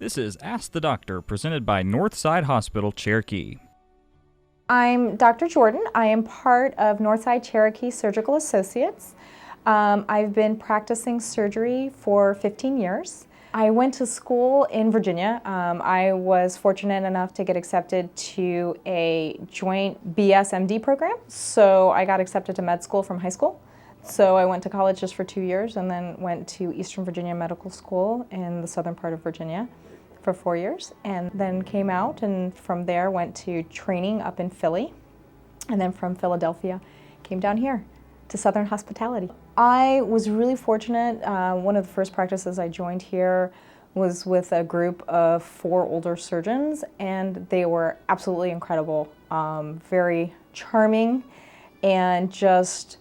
This is Ask the Doctor, presented by Northside Hospital, Cherokee. I'm Dr. Jordan. I am part of Northside Cherokee Surgical Associates. I've been practicing surgery for 15 years. I went to school in Virginia. I was fortunate enough to get accepted to a joint BS-MD program, so I got accepted to med school from high school. So I went to college just for 2 years and then went to Eastern Virginia Medical School in the southern part of Virginia for 4 years, and then came out, and from there went to training up in Philly, and then from Philadelphia came down here to Southern Hospitality. I was really fortunate. One of the first practices I joined here was with a group of 4 older surgeons, and they were absolutely incredible, very charming, and just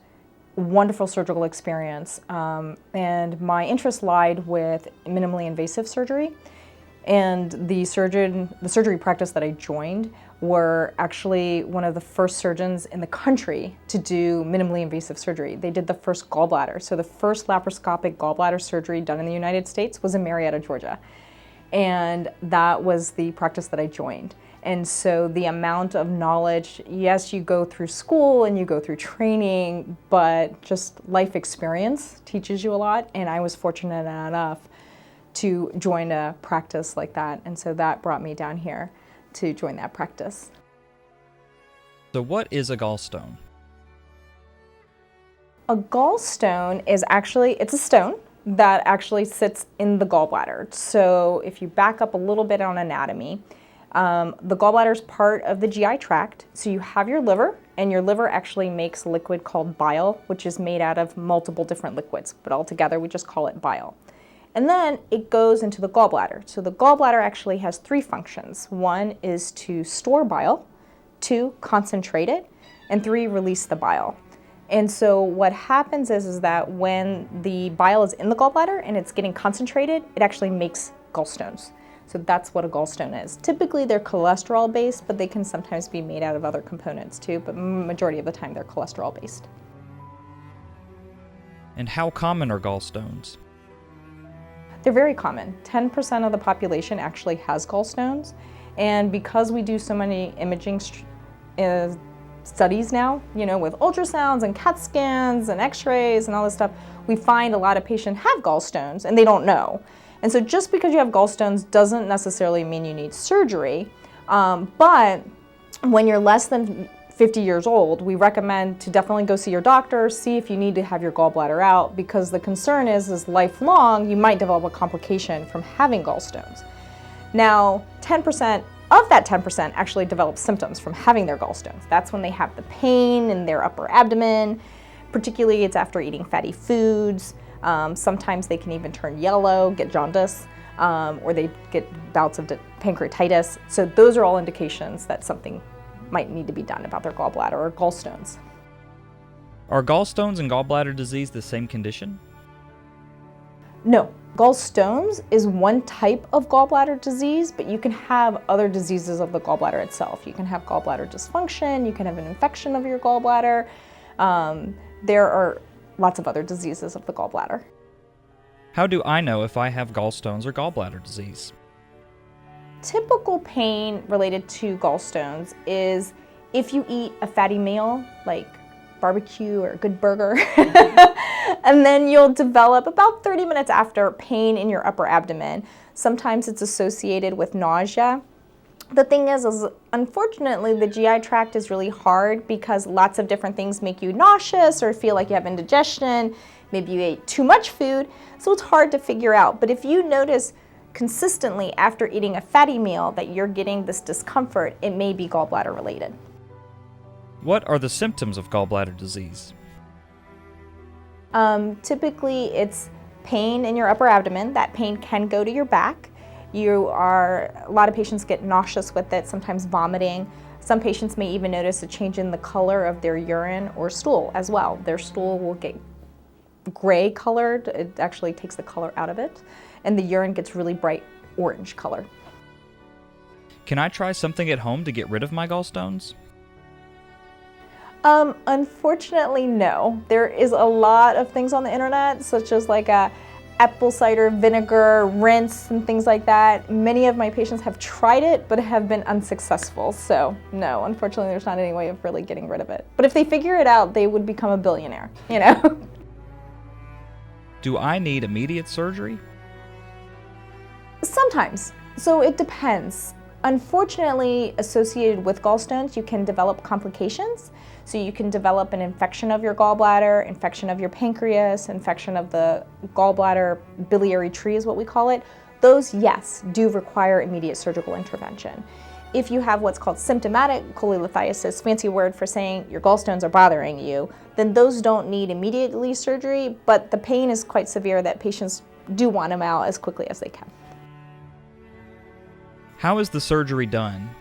wonderful surgical experience. And my interest lied with minimally invasive surgery. And the surgery practice that I joined were actually one of the first surgeons in the country to do minimally invasive surgery. They did the first gallbladder. So the first laparoscopic gallbladder surgery done in the United States was in Marietta, Georgia. And that was the practice that I joined. And so the amount of knowledge, yes, you go through school and you go through training, but just life experience teaches you a lot. And I was fortunate enough to join a practice like that, and so that brought me down here to join that practice. So what is a gallstone? A gallstone is it's a stone that actually sits in the gallbladder. So if you back up a little bit on anatomy, the gallbladder is part of the GI tract. So you have your liver, and your liver actually makes a liquid called bile, which is made out of multiple different liquids, but altogether we just call it bile. And then it goes into the gallbladder. So the gallbladder actually has 3 functions. 1 is to store bile, 2, concentrate it, and 3, release the bile. And so what happens is that when the bile is in the gallbladder and it's getting concentrated, it actually makes gallstones. So that's what a gallstone is. Typically they're cholesterol based, but they can sometimes be made out of other components too, but majority of the time they're cholesterol based. And how common are gallstones? They're very common. 10% of the population actually has gallstones, and because we do so many imaging studies now, with ultrasounds and CAT scans and x-rays and all this stuff, we find a lot of patients have gallstones and they don't know. And so just because you have gallstones doesn't necessarily mean you need surgery, but when you're less than 50 years old, we recommend to definitely go see your doctor, see if you need to have your gallbladder out, because the concern is lifelong, you might develop a complication from having gallstones. Now, 10% of that 10% actually develop symptoms from having their gallstones. That's when they have the pain in their upper abdomen, particularly it's after eating fatty foods. Sometimes they can even turn yellow, get jaundice, or they get bouts of pancreatitis. So those are all indications that something might need to be done about their gallbladder or gallstones. Are gallstones and gallbladder disease the same condition? No. Gallstones is one type of gallbladder disease, but you can have other diseases of the gallbladder itself. You can have gallbladder dysfunction, you can have an infection of your gallbladder. There are lots of other diseases of the gallbladder. How do I know if I have gallstones or gallbladder disease? Typical pain related to gallstones is if you eat a fatty meal like barbecue or a good burger, and then you'll develop about 30 minutes after pain in your upper abdomen. Sometimes it's associated with nausea. The thing is unfortunately the GI tract is really hard because lots of different things make you nauseous or feel like you have indigestion. Maybe you ate too much food, so it's hard to figure out. But if you notice consistently after eating a fatty meal that you're getting this discomfort, it may be gallbladder related. What are the symptoms of gallbladder disease? Typically it's pain in your upper abdomen. That pain can go to your back. A lot of patients get nauseous with it, sometimes vomiting. Some patients may even notice a change in the color of their urine or stool as well. Their stool will get gray colored. It actually takes the color out of it. And the urine gets really bright orange color. Can I try something at home to get rid of my gallstones? Unfortunately, no. There is a lot of things on the internet, such as like apple cider vinegar rinse and things like that. Many of my patients have tried it but have been unsuccessful. So no, unfortunately there's not any way of really getting rid of it. But if they figure it out, they would become a billionaire, you know? Do I need immediate surgery? Sometimes. So it depends. Unfortunately, associated with gallstones, you can develop complications. So you can develop an infection of your gallbladder, infection of your pancreas, infection of the gallbladder biliary tree is what we call it. Those, yes, do require immediate surgical intervention. If you have what's called symptomatic cholelithiasis, fancy word for saying your gallstones are bothering you, then those don't need immediately surgery, but the pain is quite severe that patients do want them out as quickly as they can. How is the surgery done?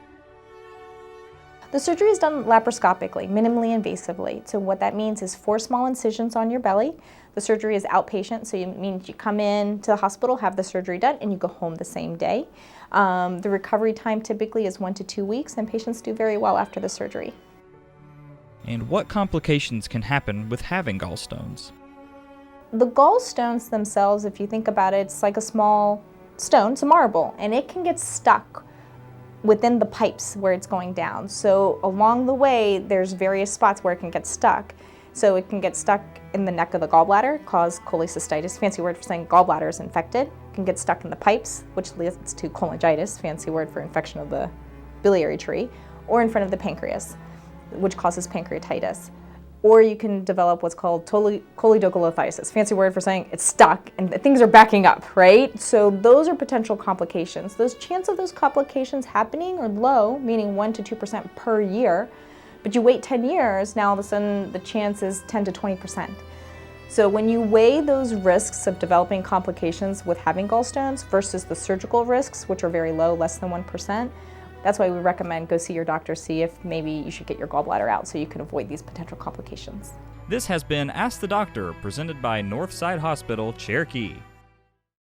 The surgery is done laparoscopically, minimally invasively. So what that means is 4 small incisions on your belly. The surgery is outpatient, so it means you come in to the hospital, have the surgery done, and you go home the same day. The recovery time typically is 1 to 2 weeks, and patients do very well after the surgery. And what complications can happen with having gallstones? The gallstones themselves, if you think about it, it's like a small stone, it's a marble, and it can get stuck within the pipes where it's going down. So along the way, there's various spots where it can get stuck. So it can get stuck in the neck of the gallbladder, cause cholecystitis, fancy word for saying gallbladder is infected. It can get stuck in the pipes, which leads to cholangitis, fancy word for infection of the biliary tree, or in front of the pancreas, which causes pancreatitis. Or you can develop what's called choledocholithiasis, fancy word for saying it's stuck and things are backing up, right? So those are potential complications. Those chance of those complications happening are low, meaning 1 to 2% per year. But you wait 10 years, now all of a sudden the chance is 10 to 20%. So when you weigh those risks of developing complications with having gallstones versus the surgical risks, which are very low, less than 1%, that's why we recommend go see your doctor, see if maybe you should get your gallbladder out so you can avoid these potential complications. This has been Ask the Doctor, presented by Northside Hospital, Cherokee.